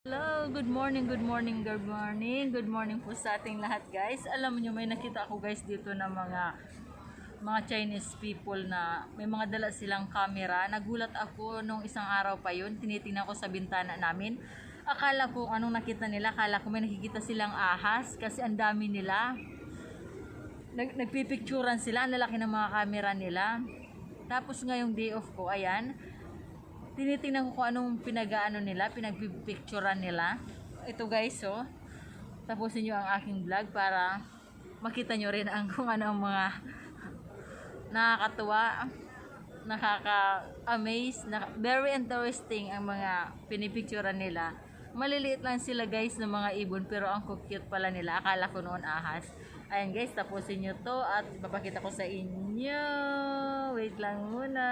Hello, good morning, good morning, good morning. Good morning po sa ating lahat, guys. Alam niyo may nakita ako guys dito na mga Chinese people na may mga dala silang camera. Nagulat ako nung isang araw pa yun. Tinitingnan ko sa bintana namin. Akala ko anong nakita nila, akala ko may nakikita silang ahas kasi ang dami nila. Nagpipicturan sila, ang lalaki ng mga camera nila. Tapos ngayong day off ko, ayan, tinitingnan ko kung anong pinagpipicturean nila. Ito guys, oh. Tapusin nyo ang aking vlog para makita nyo rin kung ano ang mga nakakatuwa, nakaka-amaze, very interesting ang mga pinipicturean nila. Maliliit lang sila guys ng mga ibon pero ang cute pala nila. Akala ko noon ahas. Ayan guys, tapusin nyo to at papakita ko sa inyo. Wait lang muna.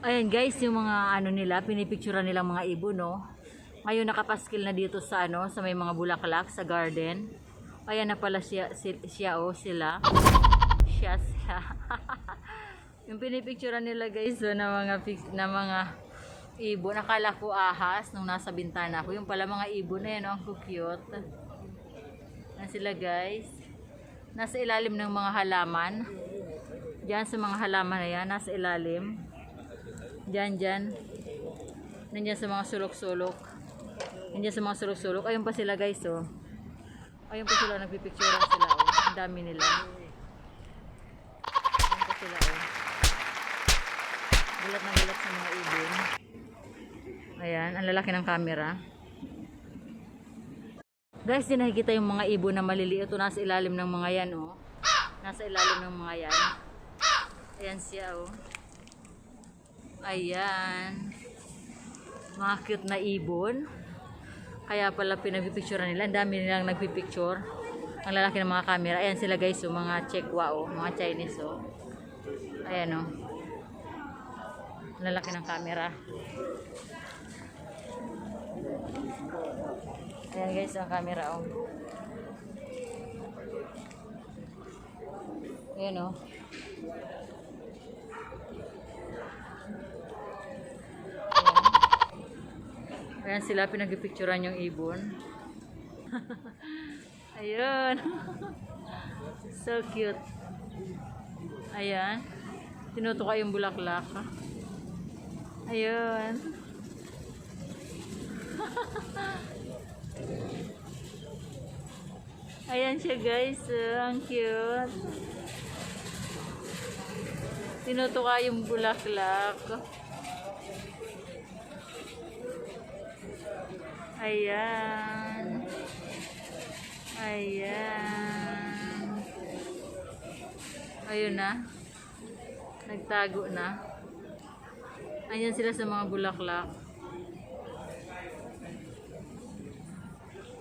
Ayan guys, yung mga nila, pinipicturean nilang mga ibon, no. Ngayon nakapaskil na dito sa sa may mga bulaklak sa garden. Ayan na pala siya sila. Siya. Yung pinipicturean nila guys, na mga ibon. Nakala ko ahas nung nasa bintana ko. Yung pala mga ibon na yan, no? Ang cute. Ayan sila guys. Nasa ilalim ng mga halaman. Diyan sa mga halaman na yan, nasa ilalim. Diyan. Nandiyan sa mga sulok-sulok. Nandiyan sa mga sulok-sulok. Ayun pa sila guys, oh. Ayun pa sila, nagpipicturean sila, oh. Ang dami nila. Ayun pa sila, oh. Gulat na gulat sa mga ibon. Ayan, ang lalaki ng camera. Guys, din nakikita yung mga ibon na maliliit. Ito nasa ilalim ng mga yan, oh. Nasa ilalim ng mga yan. Ayan siya, oh. Ayan. Mga cute na ibon. Kaya pala pinagpipicturean nila. Ang dami nilang nagpipicture. Ang lalaki ng mga camera. Ayan sila guys, oh, mga Chekwa, oh, mga Chinese, oh. Ayan, oh. Ang lalaki ng camera. Ayan guys, ang camera, oh. Ayan, oh. Ayan sila, pinagpipicturean yung ibon. Ayun. So cute. Ayan. Tinutuka yung bulaklak. Ayun. Ayan siya guys. Ang cute. Tinutuka yung bulaklak. Ayan. Ayan. Ayun na. Nagtago na. Ayan sila sa mga bulaklak.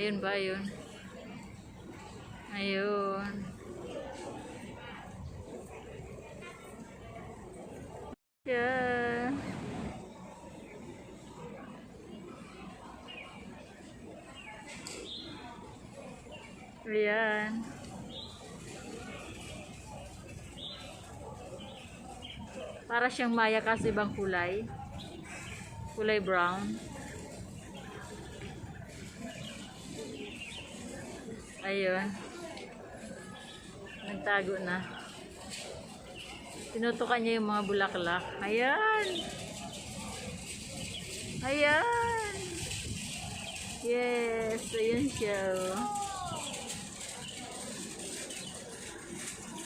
Ayun ba, ayun. Ayun. Yeah. Ayan. Para siyang maya kasi ibang kulay. Kulay brown. Ayun. Nagtago na. Tinutukan niya yung mga bulaklak. Ayan. Ayan. Yes. Ayan siya.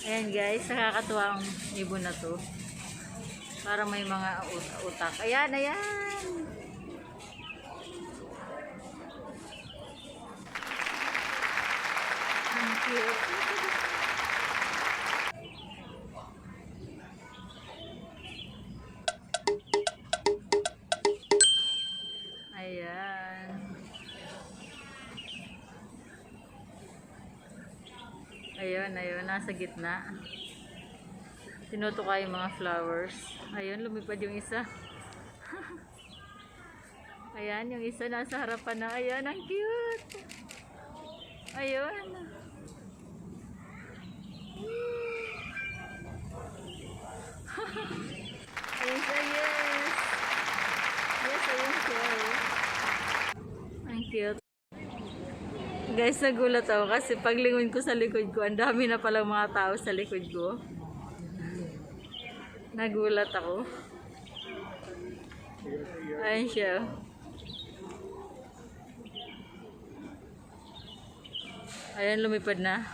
Ayan guys, nakakatuwa ang ibon na to. Para may mga utak. Ayan, ayan. Thank you. Ayun, ayun, nasa gitna. Tinutuka yung mga flowers. Ayun, lumipad yung isa. Ayan, yung isa nasa harapan na. Ayan, ang cute. Ayun. Ayun siya, yes. Yes, ayun siya. Ang cute. Guys, nagulat ako kasi paglingon ko sa likod ko, ang dami na palang mga tao sa likod ko. Nagulat ako. Ayun siya. Ayan, lumipad na.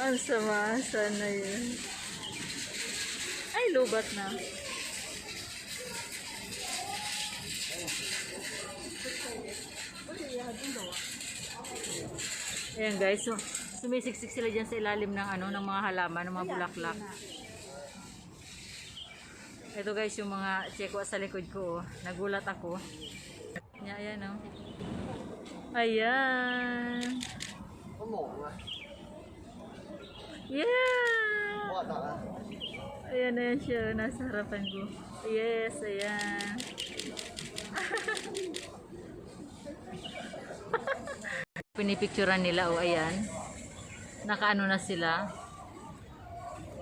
Ang sama, sana yun. Ay, lubat na. Ayan guys, so sumisiksik sila dyan sa ilalim ng ano, ng mga halaman, ng mga bulaklak. Ito guys, yung mga tseko sa likod ko, oh. Nagulat ako. Ayan, oh. Ayan. Yeah! Ayan na yan siya, nasa harapan ko. Yes, ayan. Pinipicturean nila, oh, ayan. Nakaano na sila.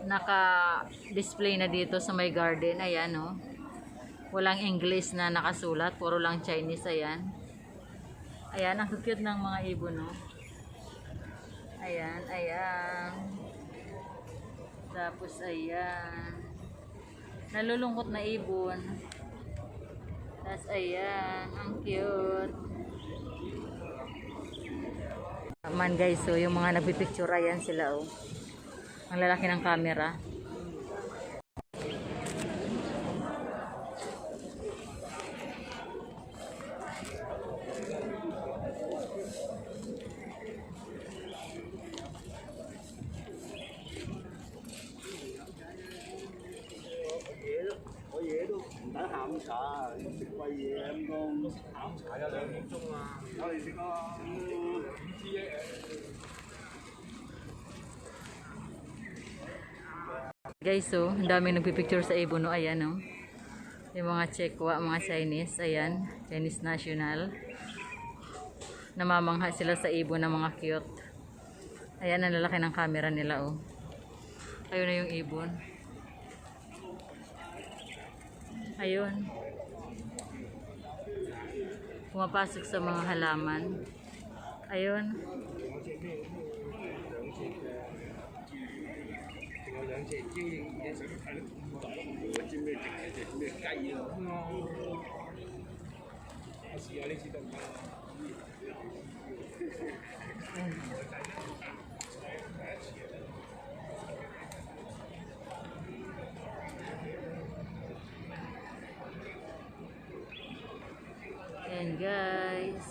Naka-display na dito sa my garden. Ayan, oh. Walang English na nakasulat, puro lang Chinese, ayan. Ayan, ang cute ng mga ibon, oh. Ayan, ayan. Tapos, ayan. Nalulungkot na ibon. Tapos, ayan. Ang cute. Man guys, so yung mga nagpipicture, ayan sila, oh. Ang lalaki ng camera. Guys, so ang daming nagpipicture sa ibon, no? Ayan, no? Yung mga Chekwa, mga Chinese, ayan, Chinese national. Namamangha sila sa ibon ng mga cute. Ayan, ang lalaki ng camera nila, oh. Ayun na yung ibon. Ayun. Pumapasok sa mga halaman. Ayun. Ayan guys.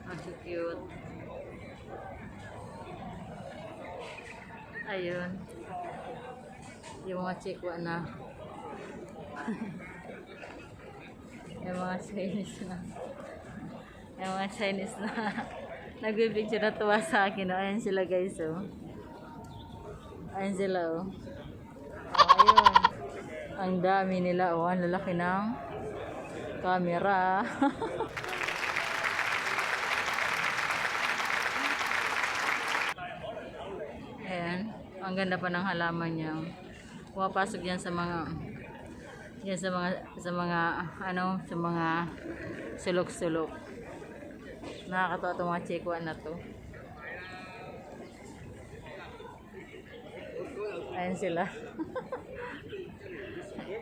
Ang cute. Ayun. Yung mga Chekwa na. Yung mga Chinese na. Yung mga Chinese na. Nagbibigyo na tuwa sa akin. Oh. Ayan sila guys, oh. Ayan sila, oh. Oh, ayun. Ang dami nila, oh. Ang lalaki ng camera. Ayan. Ang ganda pa ng halaman niya. Pumapasok yan sa mga sa mga sulok-sulok. Nakakatawa itong mga Chekwa na to. Ayan sila.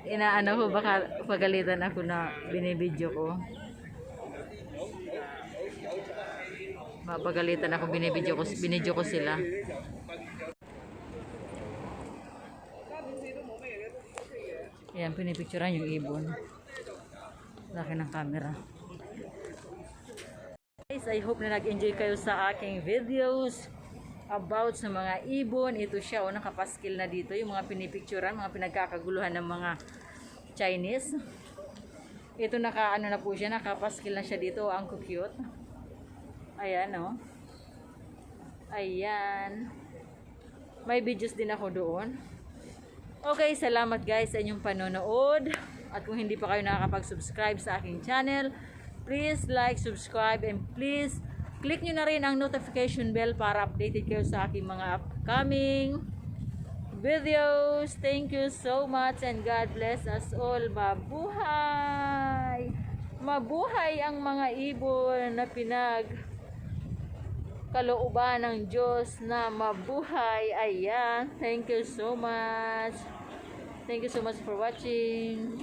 Inaano ko, baka pagalitan ako na binibidyo ko. Mapagalitan ako, binidyo ko sila. Ayan, pinipicturean yung ibon. Laki ng camera. Guys, I hope na nag-enjoy kayo sa aking videos about sa mga ibon. Ito siya, oh, nakapaskil na dito. Yung mga pinipicturean, mga pinagkakaguluhan ng mga Chinese. Ito naka ano na po siya, nakapaskil na siya dito. Ang cute. Ayan, oh. Ayan. May videos din ako doon. Okay, salamat guys sa inyong panonood. At kung hindi pa kayo nakakapag-subscribe sa aking channel, please like, subscribe, and please click nyo na rin ang notification bell para updated kayo sa aking mga upcoming videos. Thank you so much and God bless us all. Mabuhay! Mabuhay ang mga ibon na kalooban ng Diyos na mabuhay. Ayan. Thank you so much. Thank you so much for watching.